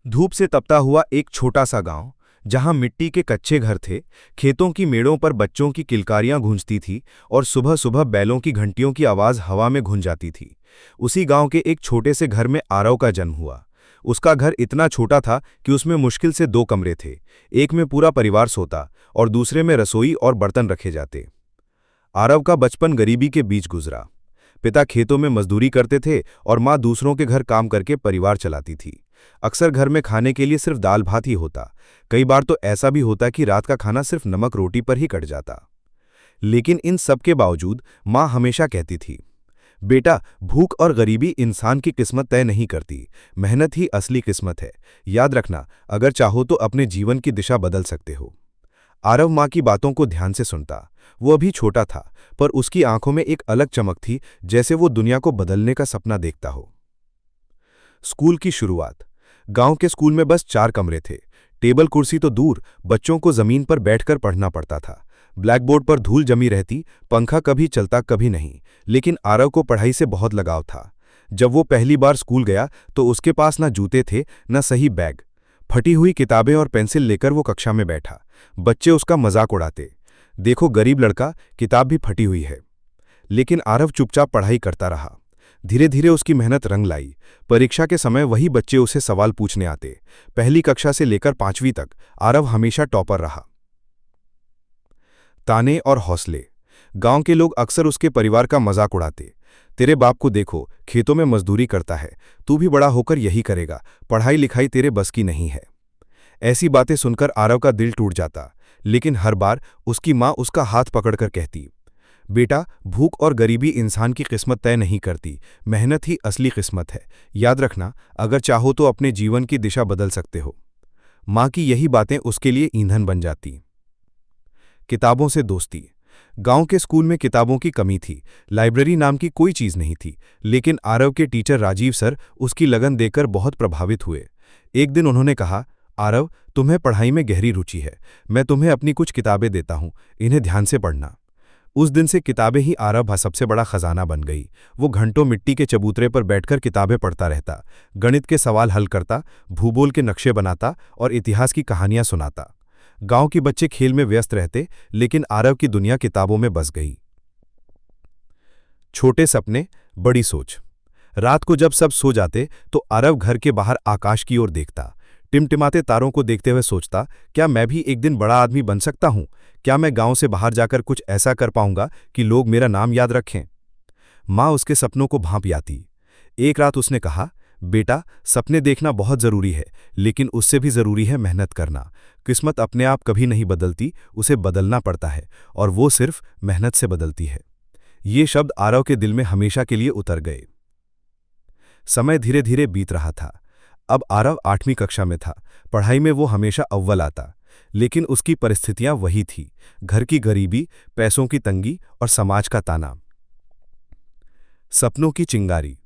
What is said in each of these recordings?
धूप से तपता हुआ एक छोटा सा गांव, जहां मिट्टी के कच्चे घर थे, खेतों की मेड़ों पर बच्चों की किलकारियां गूंजती थी और सुबह सुबह बैलों की घंटियों की आवाज हवा में घुन जाती थी। उसी गांव के एक छोटे से घर में आरव का जन्म हुआ। उसका घर इतना छोटा था कि उसमें मुश्किल से 2 कमरे थे। एक में पूरा परिवार सोता और दूसरे में रसोई और बर्तन रखे जाते। आरव का बचपन गरीबी के बीच गुजरा। पिता खेतों में मजदूरी करते थे और माँ दूसरों के घर काम करके परिवार चलाती थी। अक्सर घर में खाने के लिए सिर्फ दाल भात ही होता। कई बार तो ऐसा भी होता कि रात का खाना सिर्फ नमक रोटी पर ही कट जाता। लेकिन इन सब के बावजूद माँ हमेशा कहती थी, बेटा, भूख और गरीबी इंसान की किस्मत तय नहीं करती, मेहनत ही असली किस्मत है। याद रखना, अगर चाहो तो अपने जीवन की दिशा बदल सकते हो। आरव माँ की बातों को ध्यान से सुनता। वो अभी छोटा था, पर उसकी आंखों में एक अलग चमक थी, जैसे वो दुनिया को बदलने का सपना देखता हो। स्कूल की शुरुआत। गांव के स्कूल में बस 4 कमरे थे। टेबल कुर्सी तो दूर, बच्चों को जमीन पर बैठकर पढ़ना पड़ता था। ब्लैक बोर्ड पर धूल जमी रहती, पंखा कभी चलता कभी नहीं। लेकिन आरव को पढ़ाई से बहुत लगाव था। जब वो पहली बार स्कूल गया तो उसके पास न जूते थे, न सही बैग। फटी हुई किताबें और पेंसिल लेकर वो कक्षा में बैठा। बच्चे उसका मजाक उड़ाते, देखो गरीब लड़का, किताब भी फटी हुई है। लेकिन आरव चुपचाप पढ़ाई करता रहा। धीरे धीरे उसकी मेहनत रंग लाई। परीक्षा के समय वही बच्चे उसे सवाल पूछने आते। पहली कक्षा से लेकर 5वीं तक आरव हमेशा टॉपर रहा। ताने और हौसले। गांव के लोग अक्सर उसके परिवार का मजाक उड़ाते, तेरे बाप को देखो, खेतों में मजदूरी करता है, तू भी बड़ा होकर यही करेगा, पढ़ाई लिखाई तेरे बस की नहीं है। ऐसी बातें सुनकर आरव का दिल टूट जाता। लेकिन हर बार उसकी माँ उसका हाथ पकड़कर कहती, बेटा, भूख और गरीबी इंसान की किस्मत तय नहीं करती, मेहनत ही असली किस्मत है। याद रखना, अगर चाहो तो अपने जीवन की दिशा बदल सकते हो। माँ की यही बातें उसके लिए ईंधन बन जाती। किताबों से दोस्ती। गांव के स्कूल में किताबों की कमी थी। लाइब्रेरी नाम की कोई चीज नहीं थी। लेकिन आरव के टीचर राजीव सर उसकी लगन देखकर बहुत प्रभावित हुए। एक दिन उन्होंने कहा, आरव, तुम्हें पढ़ाई में गहरी रुचि है, मैं तुम्हें अपनी कुछ किताबें देता हूं, इन्हें ध्यान से पढ़ना। उस दिन से किताबें ही आरव का सबसे बड़ा खजाना बन गई। वो घंटों मिट्टी के चबूतरे पर बैठकर किताबें पढ़ता रहता, गणित के सवाल हल करता, भूगोल के नक्शे बनाता और इतिहास की कहानियां सुनाता। गांव के बच्चे खेल में व्यस्त रहते, लेकिन आरव की दुनिया किताबों में बस गई। छोटे सपने, बड़ी सोच। रात को जब सब सो जाते तो आरव घर के बाहर आकाश की ओर देखता। टिमटिमाते तारों को देखते हुए सोचता, क्या मैं भी एक दिन बड़ा आदमी बन सकता हूं? क्या मैं गांव से बाहर जाकर कुछ ऐसा कर पाऊंगा कि लोग मेरा नाम याद रखें? माँ उसके सपनों को भांप आती। एक रात उसने कहा, बेटा, सपने देखना बहुत जरूरी है, लेकिन उससे भी जरूरी है मेहनत करना। किस्मत अपने आप कभी नहीं बदलती, उसे बदलना पड़ता है, और वो सिर्फ मेहनत से बदलती है। ये शब्द आरव के दिल में हमेशा के लिए उतर गए। समय धीरे धीरे बीत रहा था। अब आरव 8वीं कक्षा में था। पढ़ाई में वो हमेशा अव्वल आता। लेकिन उसकी परिस्थितियां वही थी, घर की गरीबी, पैसों की तंगी और समाज का ताना। सपनों की चिंगारी।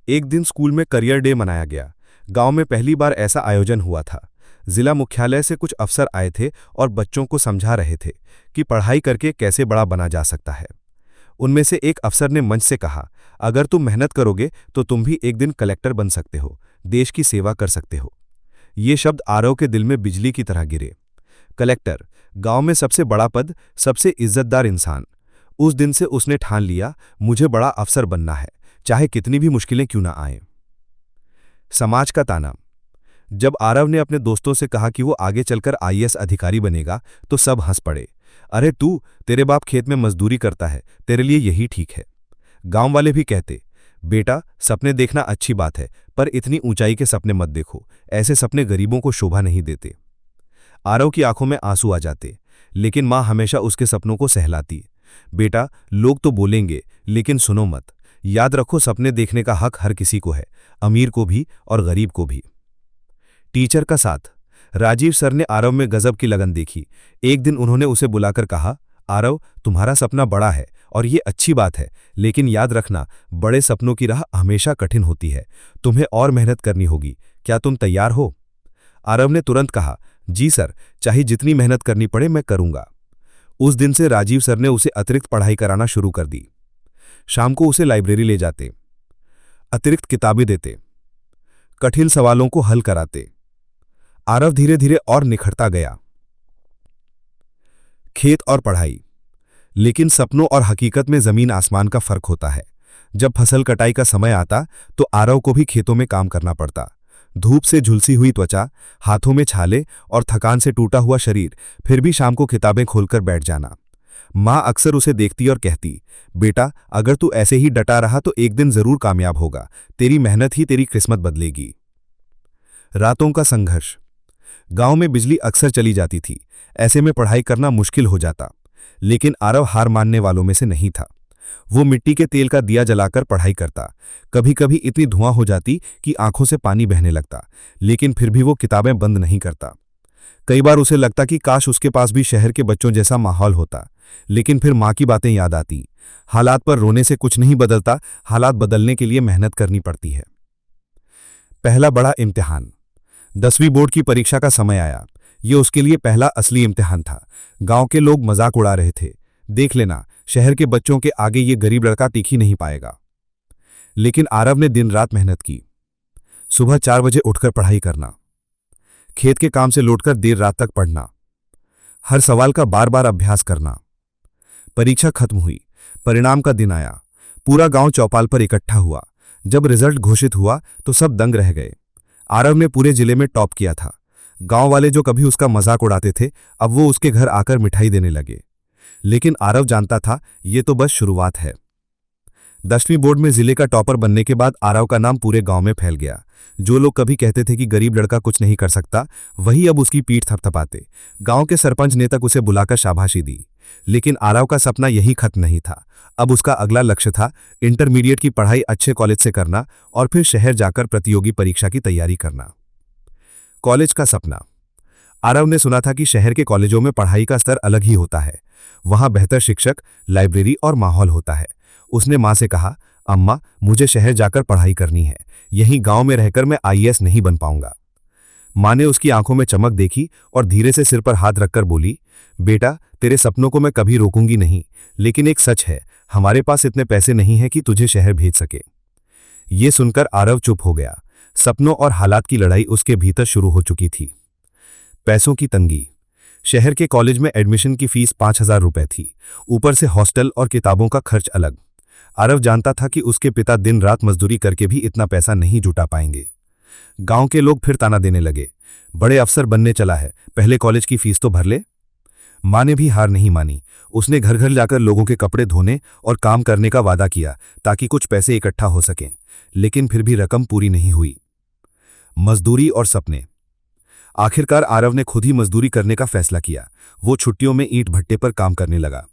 एक दिन स्कूल में करियर डे मनाया गया। गांव में पहली बार ऐसा आयोजन हुआ था। जिला मुख्यालय से कुछ अफसर आए थे और बच्चों को समझा रहे थे कि पढ़ाई करके कैसे बड़ा बना जा सकता है। उनमें से एक अफसर ने मंच से कहा, अगर तुम मेहनत करोगे तो तुम भी एक दिन कलेक्टर बन सकते हो, देश की सेवा कर सकते हो। ये शब्द आरव के दिल में बिजली की तरह गिरे। कलेक्टर, गांव में सबसे बड़ा पद, सबसे इज्जतदार इंसान। उस दिन से उसने ठान लिया, मुझे बड़ा अफसर बनना है, चाहे कितनी भी मुश्किलें क्यों ना आएं। समाज का ताना। जब आरव ने अपने दोस्तों से कहा कि वो आगे चलकर आईएएस अधिकारी बनेगा तो सब हंस पड़े। अरे तेरे बाप खेत में मजदूरी करता है, तेरे लिए यही ठीक है। गांव वाले भी कहते, बेटा, सपने देखना अच्छी बात है, पर इतनी ऊंचाई के सपने मत देखो, ऐसे सपने गरीबों को शोभा नहीं देते। आरव की आंखों में आंसू आ जाते, लेकिन माँ हमेशा उसके सपनों को सहलाती। बेटा, लोग तो बोलेंगे, लेकिन सुनो मत। याद रखो, सपने देखने का हक हर किसी को है, अमीर को भी और गरीब को भी। टीचर का साथ। राजीव सर ने आरव में गजब की लगन देखी। एक दिन उन्होंने उसे बुलाकर कहा, आरव, तुम्हारा सपना बड़ा है और ये अच्छी बात है, लेकिन याद रखना, बड़े सपनों की राह हमेशा कठिन होती है, तुम्हें और मेहनत करनी होगी। क्या तुम तैयार हो? आरव ने तुरंत कहा, जी सर, चाहे जितनी मेहनत करनी पड़े मैं करूंगा। उस दिन से राजीव सर ने उसे अतिरिक्त पढ़ाई कराना शुरू कर दी। शाम को उसे लाइब्रेरी ले जाते, अतिरिक्त किताबें देते, कठिन सवालों को हल कराते। आरव धीरे धीरे और निखरता गया। खेत और पढ़ाई, लेकिन सपनों और हकीकत में जमीन आसमान का फर्क होता है। जब फसल कटाई का समय आता तो आरव को भी खेतों में काम करना पड़ता। धूप से झुलसी हुई त्वचा, हाथों में छाले और थकान से टूटा हुआ शरीर, फिर भी शाम को किताबें खोलकर बैठ जाना। माँ अक्सर उसे देखती और कहती, बेटा अगर तू ऐसे ही डटा रहा तो एक दिन जरूर कामयाब होगा, तेरी मेहनत ही तेरी किस्मत बदलेगी। रातों का संघर्ष, गांव में बिजली अक्सर चली जाती थी, ऐसे में पढ़ाई करना मुश्किल हो जाता। लेकिन आरव हार मानने वालों में से नहीं था। वो मिट्टी के तेल का दिया जलाकर पढ़ाई करता। कभी कभी इतनी धुआं हो जाती कि आंखों से पानी बहने लगता, लेकिन फिर भी वो किताबें बंद नहीं करता। कई बार उसे लगता कि काश उसके पास भी शहर के बच्चों जैसा माहौल होता, लेकिन फिर माँ की बातें याद आती। हालात पर रोने से कुछ नहीं बदलता, हालात बदलने के लिए मेहनत करनी पड़ती है। पहला बड़ा इम्तिहान, 10वीं बोर्ड की परीक्षा का समय आया। ये उसके लिए पहला असली इम्तिहान था। गांव के लोग मजाक उड़ा रहे थे, देख लेना शहर के बच्चों के आगे ये गरीब लड़का टिक ही नहीं पाएगा। लेकिन आरव ने दिन रात मेहनत की। सुबह 4 बजे उठकर पढ़ाई करना, खेत के काम से लौटकर देर रात तक पढ़ना, हर सवाल का बार बार अभ्यास करना। परीक्षा खत्म हुई, परिणाम का दिन आया। पूरा गांव चौपाल पर इकट्ठा हुआ। जब रिजल्ट घोषित हुआ तो सब दंग रह गए। आरव ने पूरे जिले में टॉप किया था। गांव वाले जो कभी उसका मजाक उड़ाते थे, अब वो उसके घर आकर मिठाई देने लगे। लेकिन आरव जानता था ये तो बस शुरुआत है। 10वीं बोर्ड में जिले का टॉपर बनने के बाद आरव का नाम पूरे गांव में फैल गया। जो लोग कभी कहते थे कि गरीब लड़का कुछ नहीं कर सकता, वही अब उसकी पीठ थपथपाते। गांव के सरपंच ने तक उसे बुलाकर शाबाशी दी। लेकिन आरव का सपना यही खत्म नहीं था। अब उसका अगला लक्ष्य था इंटरमीडिएट की पढ़ाई अच्छे कॉलेज से करना और फिर शहर जाकर प्रतियोगी परीक्षा की तैयारी करना। कॉलेज का सपना, आरव ने सुना था कि शहर के कॉलेजों में पढ़ाई का स्तर अलग ही होता है। वहां बेहतर शिक्षक, लाइब्रेरी और माहौल होता है। उसने मां से कहा, अम्मा मुझे शहर जाकर पढ़ाई करनी है, यहीं गांव में रहकर मैं आईएएस नहीं बन पाऊंगा। मां ने उसकी आंखों में चमक देखी और धीरे से सिर पर हाथ रखकर बोली, बेटा तेरे सपनों को मैं कभी रोकूंगी नहीं, लेकिन एक सच है, हमारे पास इतने पैसे नहीं हैं कि तुझे शहर भेज सके। ये सुनकर आरव चुप हो गया। सपनों और हालात की लड़ाई उसके भीतर शुरू हो चुकी थी। पैसों की तंगी, शहर के कॉलेज में एडमिशन की फीस 5,000 रुपए थी, ऊपर से हॉस्टल और किताबों का खर्च अलग। आरव जानता था कि उसके पिता दिन रात मजदूरी करके भी इतना पैसा नहीं जुटा पाएंगे। गांव के लोग फिर ताना देने लगे, बड़े अफसर बनने चला है, पहले कॉलेज की फीस तो भर ले। मां ने भी हार नहीं मानी। उसने घर घर जाकर लोगों के कपड़े धोने और काम करने का वादा किया ताकि कुछ पैसे इकट्ठा हो सकें, लेकिन फिर भी रकम पूरी नहीं हुई। मजदूरी और सपने, आखिरकार आरव ने खुद ही मजदूरी करने का फैसला किया। वो छुट्टियों में ईंट भट्टे पर काम करने लगा।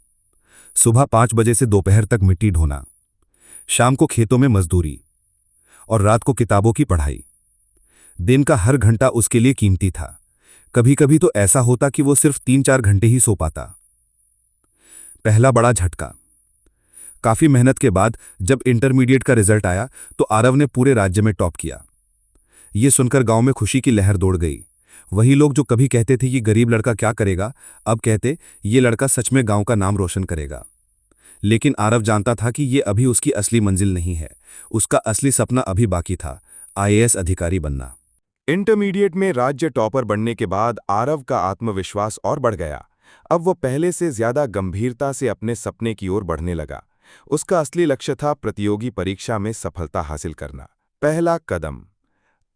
सुबह 5 बजे से दोपहर तक मिट्टी ढोना, शाम को खेतों में मजदूरी और रात को किताबों की पढ़ाई। दिन का हर घंटा उसके लिए कीमती था। कभी कभी तो ऐसा होता कि वो सिर्फ 3-4 घंटे ही सो पाता। पहला बड़ा झटका, काफी मेहनत के बाद जब इंटरमीडिएट का रिजल्ट आया तो आरव ने पूरे राज्य में टॉप किया। ये सुनकर गांव में खुशी की लहर दौड़ गई। वही लोग जो कभी कहते थे कि गरीब लड़का क्या करेगा, अब कहते ये लड़का सच में गांव का नाम रोशन करेगा। लेकिन आरव जानता था कि ये अभी उसकी असली मंजिल नहीं है। उसका असली सपना अभी बाकी था, आईएएस अधिकारी बनना। इंटरमीडिएट में राज्य टॉपर बनने के बाद आरव का आत्मविश्वास और बढ़ गया। अब वो पहले से ज्यादा गंभीरता से अपने सपने की ओर बढ़ने लगा। उसका असली लक्ष्य था प्रतियोगी परीक्षा में सफलता हासिल करना। पहला कदम,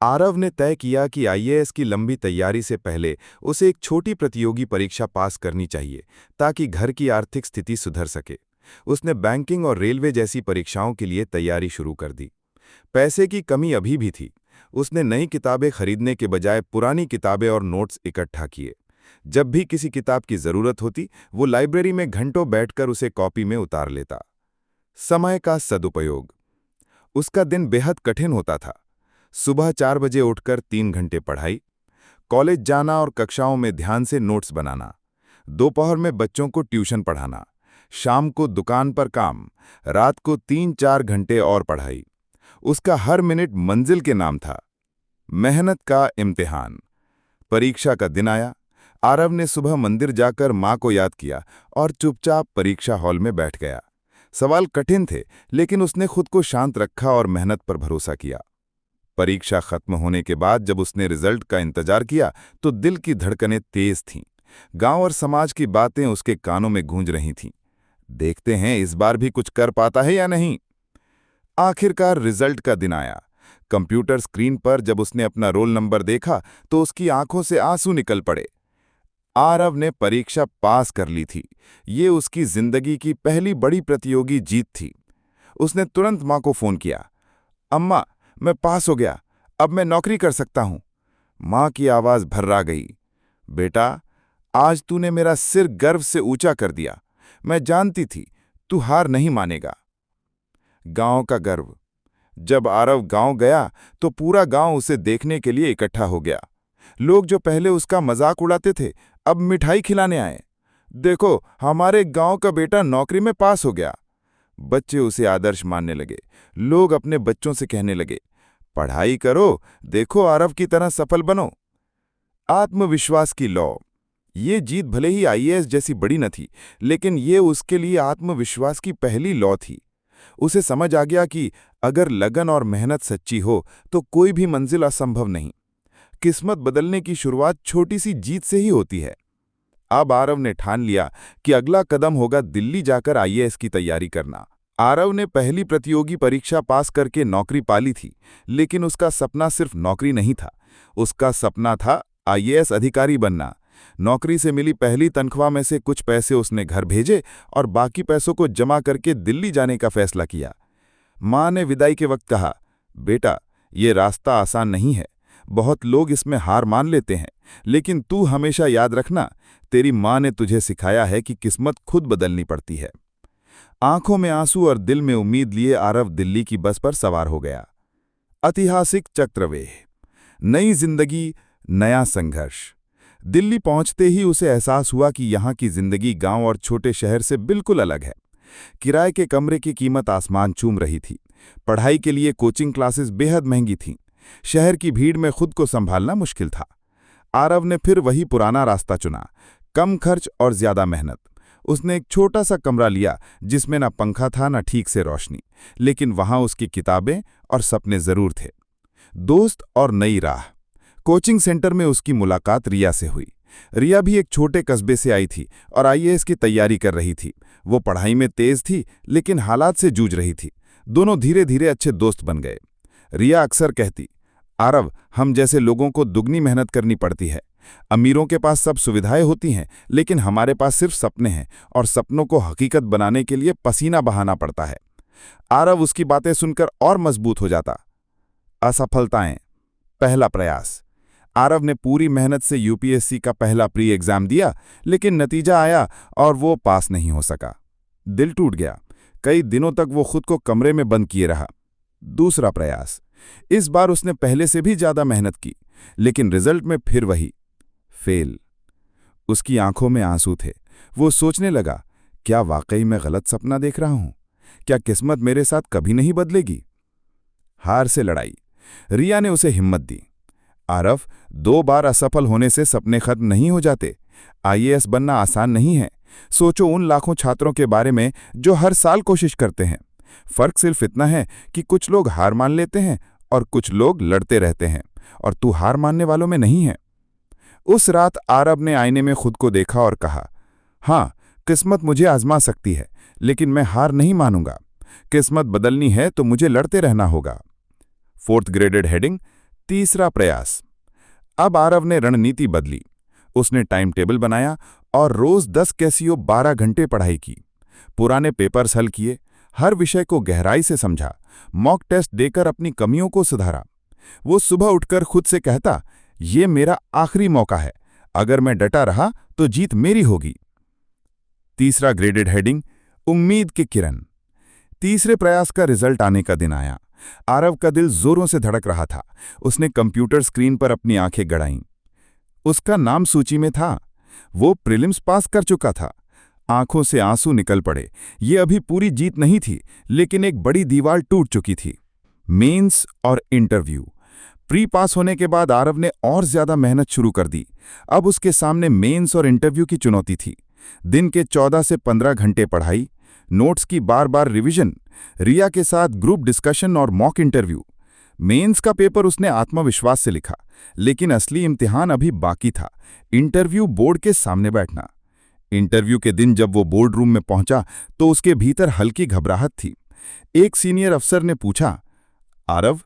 आरव ने तय किया कि आईएएस की लंबी तैयारी से पहले उसे एक छोटी प्रतियोगी परीक्षा पास करनी चाहिए ताकि घर की आर्थिक स्थिति सुधर सके। उसने बैंकिंग और रेलवे जैसी परीक्षाओं के लिए तैयारी शुरू कर दी। पैसे की कमी अभी भी थी। उसने नई किताबें खरीदने के बजाय पुरानी किताबें और नोट्स इकट्ठा किए। जब भी किसी किताब की जरूरत होती, वो लाइब्रेरी में घंटों बैठकर उसे कॉपी में उतार लेता। समय का सदुपयोग, उसका दिन बेहद कठिन होता था। सुबह 4 बजे उठकर 3 घंटे पढ़ाई, कॉलेज जाना और कक्षाओं में ध्यान से नोट्स बनाना, दोपहर में बच्चों को ट्यूशन पढ़ाना, शाम को दुकान पर काम, रात को 3-4 घंटे और पढ़ाई। उसका हर मिनट मंजिल के नाम था। मेहनत का इम्तिहान, परीक्षा का दिन आया। आरव ने सुबह मंदिर जाकर मां को याद किया और चुपचाप परीक्षा हॉल में बैठ गया। सवाल कठिन थे, लेकिन उसने खुद को शांत रखा और मेहनत पर भरोसा किया। परीक्षा खत्म होने के बाद जब उसने रिजल्ट का इंतजार किया तो दिल की धड़कनें तेज थीं। गांव और समाज की बातें उसके कानों में गूंज रही थीं। देखते हैं इस बार भी कुछ कर पाता है या नहीं। आखिरकार रिजल्ट का दिन आया। कंप्यूटर स्क्रीन पर जब उसने अपना रोल नंबर देखा तो उसकी आंखों से आंसू निकल पड़े। आरव ने परीक्षा पास कर ली थी। ये उसकी जिंदगी की पहली बड़ी प्रतियोगी जीत थी। उसने तुरंत मां को फोन किया। अम्मा, मैं पास हो गया, अब मैं नौकरी कर सकता हूं। मां की आवाज भर्रा गई। बेटा, आज तूने मेरा सिर गर्व से ऊंचा कर दिया। मैं जानती थी तू हार नहीं मानेगा। गांव का गर्व। जब आरव गांव गया तो पूरा गांव उसे देखने के लिए इकट्ठा हो गया। लोग जो पहले उसका मजाक उड़ाते थे अब मिठाई खिलाने आए। देखो, हमारे गांव का बेटा नौकरी में पास हो गया। बच्चे उसे आदर्श मानने लगे। लोग अपने बच्चों से कहने लगे, पढ़ाई करो, देखो आरव की तरह सफल बनो। आत्मविश्वास की लौ। ये जीत भले ही आईएएस जैसी बड़ी न थी, लेकिन ये उसके लिए आत्मविश्वास की पहली लौ थी। उसे समझ आ गया कि अगर लगन और मेहनत सच्ची हो तो कोई भी मंजिल असंभव नहीं। किस्मत बदलने की शुरुआत छोटी सी जीत से ही होती है। अब आरव ने ठान लिया कि अगला कदम होगा दिल्ली जाकर आईएएस की तैयारी करना। आरव ने पहली प्रतियोगी परीक्षा पास करके नौकरी पाली थी, लेकिन उसका सपना सिर्फ नौकरी नहीं था। उसका सपना था आईएएस अधिकारी बनना। नौकरी से मिली पहली तनख्वाह में से कुछ पैसे उसने घर भेजे और बाकी पैसों को जमा करके दिल्ली जाने का फैसला किया। मां ने विदाई के वक्त कहा, बेटा, ये रास्ता आसान नहीं है। बहुत लोग इसमें हार मान लेते हैं, लेकिन तू हमेशा याद रखना, तेरी मां ने तुझे सिखाया है कि किस्मत खुद बदलनी पड़ती है। आंखों में आंसू और दिल में उम्मीद लिए आरव दिल्ली की बस पर सवार हो गया। ऐतिहासिक चक्रव्यूह। नई जिंदगी, नया संघर्ष। दिल्ली पहुंचते ही उसे एहसास हुआ कि यहाँ की जिंदगी गांव और छोटे शहर से बिल्कुल अलग है। किराए के कमरे की कीमत आसमान चूम रही थी। पढ़ाई के लिए कोचिंग क्लासेस बेहद महंगी थीं। शहर की भीड़ में खुद को संभालना मुश्किल था। आरव ने फिर वही पुराना रास्ता चुना, कम खर्च और ज्यादा मेहनत। उसने एक छोटा सा कमरा लिया जिसमें ना पंखा था ना ठीक से रोशनी, लेकिन वहां उसकी किताबें और सपने जरूर थे। दोस्त और नई राह। कोचिंग सेंटर में उसकी मुलाकात रिया से हुई। रिया भी एक छोटे कस्बे से आई थी और आईएएस की तैयारी कर रही थी। वो पढ़ाई में तेज थी, लेकिन हालात से जूझ रही थी। दोनों धीरे धीरे अच्छे दोस्त बन गए। रिया अक्सर कहती, आरव, हम जैसे लोगों को दुगनी मेहनत करनी पड़ती है। अमीरों के पास सब सुविधाएं होती हैं, लेकिन हमारे पास सिर्फ सपने हैं और सपनों को हकीकत बनाने के लिए पसीना बहाना पड़ता है। आरव उसकी बातें सुनकर और मजबूत हो जाता। असफलताएं। पहला प्रयास। आरव ने पूरी मेहनत से यूपीएससी का पहला प्री एग्जाम दिया, लेकिन नतीजा आया और वो पास नहीं हो सका। दिल टूट गया। कई दिनों तक वो खुद को कमरे में बंद किए रहा। दूसरा प्रयास। इस बार उसने पहले से भी ज्यादा मेहनत की, लेकिन रिजल्ट में फिर वही फेल। उसकी आंखों में आंसू थे। वो सोचने लगा, क्या वाकई मैं गलत सपना देख रहा हूं? क्या किस्मत मेरे साथ कभी नहीं बदलेगी? हार से लड़ाई। रिया ने उसे हिम्मत दी। आरव, 2 बार असफल होने से सपने खत्म नहीं हो जाते। आईएएस बनना आसान नहीं है। सोचो उन लाखों छात्रों के बारे में जो हर साल कोशिश करते हैं। फर्क सिर्फ इतना है कि कुछ लोग हार मान लेते हैं और कुछ लोग लड़ते रहते हैं, और तू हार मानने वालों में नहीं है। उस रात आरव ने आईने में खुद को देखा और कहा, हाँ, किस्मत मुझे आजमा सकती है, लेकिन मैं हार नहीं मानूंगा। किस्मत बदलनी है तो मुझे लड़ते रहना होगा। 4th graded heading. तीसरा प्रयास। अब आरव ने रणनीति बदली। उसने टाइम टेबल बनाया और रोज 10 कैसियो 12 घंटे पढ़ाई की। पुराने पेपर्स हल किए, हर विषय को गहराई से समझा, मॉक टेस्ट देकर अपनी कमियों को सुधारा। वो सुबह उठकर खुद से कहता, ये मेरा आखिरी मौका है। अगर मैं डटा रहा तो जीत मेरी होगी। तीसरा ग्रेडेड हेडिंग। उम्मीद की किरण। तीसरे प्रयास का रिजल्ट आने का दिन आया। आरव का दिल जोरों से धड़क रहा था। उसने कंप्यूटर स्क्रीन पर अपनी आंखें गड़ाईं। उसका नाम सूची में था। वो प्रीलिम्स पास कर चुका था। आंखों से आंसू निकल पड़े। ये अभी पूरी जीत नहीं थी, लेकिन एक बड़ी दीवार टूट चुकी थी। मेंस और इंटरव्यू। प्री पास होने के बाद आरव ने और ज्यादा मेहनत शुरू कर दी। अब उसके सामने मेंस और इंटरव्यू की चुनौती थी। दिन के 14 से 15 घंटे पढ़ाई, नोट्स की बार बार रिवीजन, रिया के साथ ग्रुप डिस्कशन और मॉक इंटरव्यू। मेंस का पेपर उसने आत्मविश्वास से लिखा, लेकिन असली इम्तिहान अभी बाकी था। इंटरव्यू बोर्ड के सामने बैठना। इंटरव्यू के दिन जब वो बोर्ड रूम में पहुंचा तो उसके भीतर हल्की घबराहट थी। एक सीनियर अफसर ने पूछा, आरव,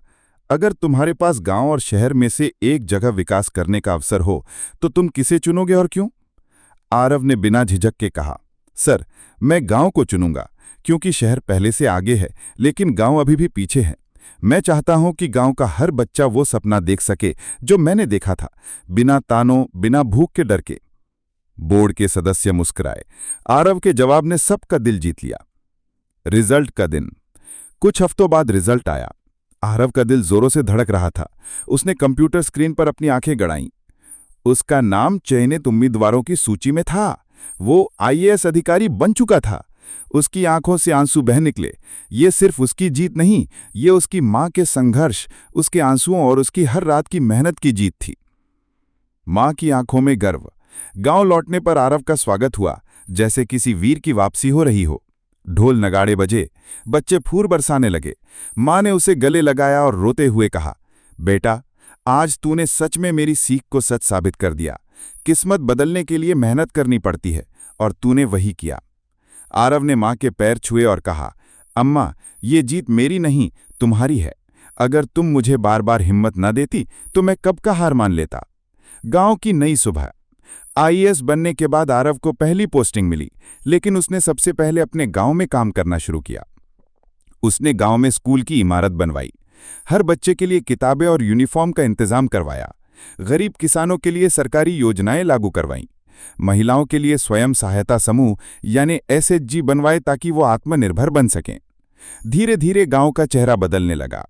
अगर तुम्हारे पास गांव और शहर में से एक जगह विकास करने का अवसर हो तो तुम किसे चुनोगे और क्यों? आरव ने बिना झिझक के कहा, सर, मैं गांव को चुनूंगा, क्योंकि शहर पहले से आगे है लेकिन गांव अभी भी पीछे है। मैं चाहता हूं कि गांव का हर बच्चा वो सपना देख सके जो मैंने देखा था, बिना तानों, बिना भूख के डर के। बोर्ड के सदस्य मुस्कुराए। आरव के जवाब ने सबका दिल जीत लिया। रिजल्ट का दिन। कुछ हफ्तों बाद रिजल्ट आया। आरव का दिल जोरों से धड़क रहा था। उसने कंप्यूटर स्क्रीन पर अपनी आंखें गड़ाईं। उसका नाम चयनित उम्मीदवारों की सूची में था। वो आईएएस अधिकारी बन चुका था। उसकी आंखों से आंसू बह निकले। ये सिर्फ उसकी जीत नहीं, ये उसकी मां के संघर्ष, उसके आंसुओं और उसकी हर रात की मेहनत की जीत थी। मां की आंखों में गर्व। गांव लौटने पर आरव का स्वागत हुआ, जैसे किसी वीर की वापसी हो रही हो। ढोल नगाड़े बजे, बच्चे फूर बरसाने लगे। मां ने उसे गले लगाया और रोते हुए कहा, बेटा, आज तूने सच में मेरी सीख को सच साबित कर दिया। किस्मत बदलने के लिए मेहनत करनी पड़ती है, और तूने वही किया। आरव ने मां के पैर छुए और कहा, अम्मा, ये जीत मेरी नहीं, तुम्हारी है। अगर तुम मुझे बार बार हिम्मत न देती तो मैं कब का हार मान लेता। गांव की नई सुबह। आईएएस बनने के बाद आरव को पहली पोस्टिंग मिली, लेकिन उसने सबसे पहले अपने गांव में काम करना शुरू किया। उसने गांव में स्कूल की इमारत बनवाई, हर बच्चे के लिए किताबें और यूनिफॉर्म का इंतजाम करवाया, गरीब किसानों के लिए सरकारी योजनाएं लागू करवाईं, महिलाओं के लिए स्वयं सहायता समूह यानी एसएचजी बनवाए ताकि वो आत्मनिर्भर बन सकें। धीरे धीरे गांव का चेहरा बदलने लगा।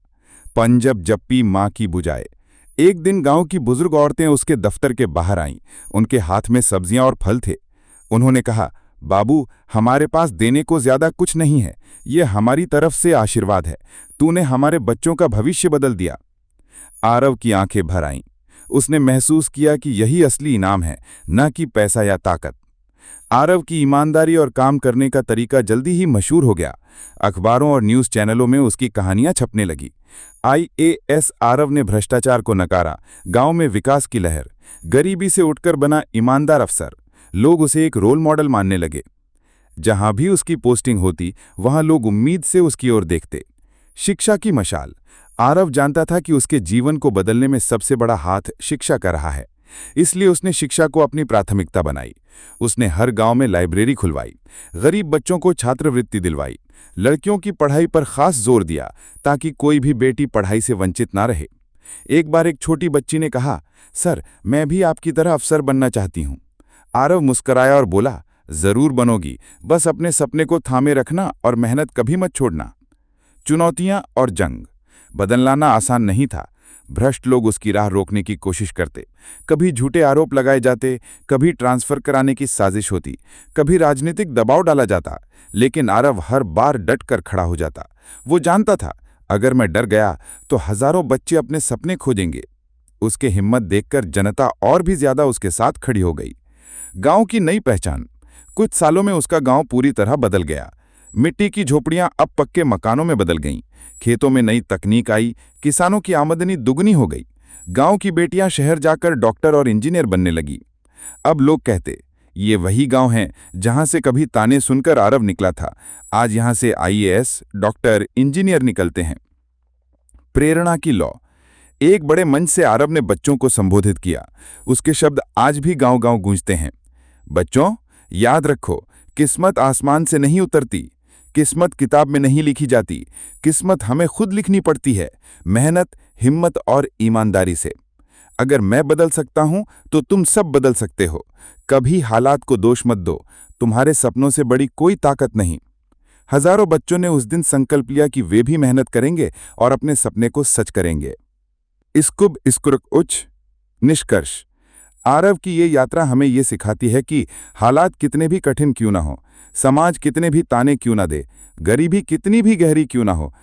पंजब जप्पी मां की बुझाए। एक दिन गांव की बुजुर्ग औरतें उसके दफ्तर के बाहर आईं। उनके हाथ में सब्जियां और फल थे। उन्होंने कहा, बाबू, हमारे पास देने को ज्यादा कुछ नहीं है, ये हमारी तरफ से आशीर्वाद है। तूने हमारे बच्चों का भविष्य बदल दिया। आरव की आंखें भर आईं। उसने महसूस किया कि यही असली इनाम है, न कि पैसा या ताकत। आरव की ईमानदारी और काम करने का तरीका जल्दी ही मशहूर हो गया। अखबारों और न्यूज़ चैनलों में उसकी कहानियां छपने लगी। आईएएस आरव ने भ्रष्टाचार को नकारा, गांव में विकास की लहर, गरीबी से उठकर बना ईमानदार अफसर। लोग उसे एक रोल मॉडल मानने लगे। जहां भी उसकी पोस्टिंग होती, वहां लोग उम्मीद से उसकी ओर देखते। शिक्षा की मशाल। आरव जानता था कि उसके जीवन को बदलने में सबसे बड़ा हाथ शिक्षा का रहा है, इसलिए उसने शिक्षा को अपनी प्राथमिकता बनाई। उसने हर गांव में लाइब्रेरी खुलवाई, गरीब बच्चों को छात्रवृत्ति दिलवाई, लड़कियों की पढ़ाई पर खास जोर दिया ताकि कोई भी बेटी पढ़ाई से वंचित ना रहे। एक बार एक छोटी बच्ची ने कहा, सर, मैं भी आपकी तरह अफसर बनना चाहती हूं। आरव मुस्कराया और बोला, जरूर बनोगी, बस अपने सपने को थामे रखना और मेहनत कभी मत छोड़ना। चुनौतियां और जंग। बदलना आसान नहीं था। भ्रष्ट लोग उसकी राह रोकने की कोशिश करते। कभी झूठे आरोप लगाए जाते, कभी ट्रांसफर कराने की साजिश होती, कभी राजनीतिक दबाव डाला जाता, लेकिन आरव हर बार डटकर खड़ा हो जाता। वो जानता था, अगर मैं डर गया तो हजारों बच्चे अपने सपने खो देंगे। उसके हिम्मत देखकर जनता और भी ज्यादा उसके साथ खड़ी हो गई। गांव की नई पहचान। कुछ सालों में उसका गांव पूरी तरह बदल गया। मिट्टी की झोपड़ियां अब पक्के मकानों में बदल गईं। खेतों में नई तकनीक आई, किसानों की आमदनी दुगनी हो गई। गांव की बेटियां शहर जाकर डॉक्टर और इंजीनियर बनने लगी। अब लोग कहते, ये वही गांव है जहां से कभी ताने सुनकर आरव निकला था। आज यहां से आईएएस, डॉक्टर, इंजीनियर निकलते हैं। प्रेरणा की लौ। एक बड़े मंच से आरव ने बच्चों को संबोधित किया। उसके शब्द आज भी गांव-गांव गूंजते हैं। बच्चों, याद रखो, किस्मत आसमान से नहीं उतरती, किस्मत किताब में नहीं लिखी जाती, किस्मत हमें खुद लिखनी पड़ती है, मेहनत, हिम्मत और ईमानदारी से। अगर मैं बदल सकता हूं तो तुम सब बदल सकते हो। कभी हालात को दोष मत दो, तुम्हारे सपनों से बड़ी कोई ताकत नहीं। हजारों बच्चों ने उस दिन संकल्प लिया कि वे भी मेहनत करेंगे और अपने सपने को सच करेंगे। इस्कुब इस्कुरक उच्च। निष्कर्ष। आरव की ये यात्रा हमें ये सिखाती है कि हालात कितने भी कठिन क्यों ना हो, समाज कितने भी ताने क्यों ना दे, गरीबी कितनी भी गहरी क्यों ना हो,